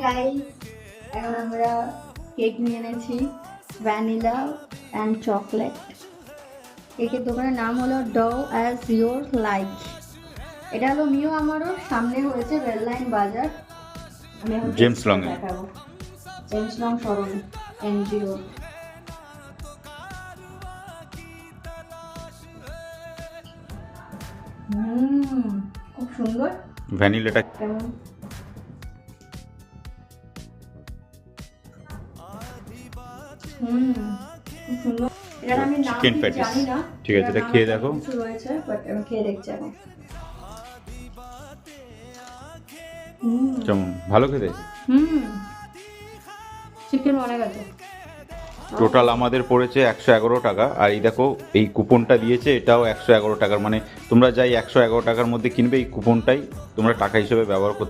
Guys, এখন আমরা cake নিয়ে এনেছি, ভ্যানিলা অ্যান্ড চকলেট। কেকের দোকানের নাম হলো ডাউ অ্যাজ ইয়োর লাইক। এটা হলো মিও আমারও সামনে হয়েছে রেল লাইন বাজার। আমি এখন জেমস লং এ দেখাবো, জেমস লং সরণ এনজি রোড। খুব সুন্দর। ভ্যানিলাটা কেমন? খুব সুন্দর। এটা আমি নাম চিকেন ঠিক প্যাটিস। জানি না। ঠিক আছে, এটা খেয়ে দেখো। কিছু রয়েছে, বাট আমি খেয়ে দেখছি এখন। কেমন, ভালো খেতে? চিকেন অনেক আছে। টোটাল আমাদের পড়েছে 111 টাকা। আর এই দেখো, এই কুপনটা দিয়েছে, এটাও 111 টাকার। মানে তোমরা যাই 111 টাকার মধ্যে কিনবে, এই কুপনটাই তোমরা টাকা হিসেবে ব্যবহার করতে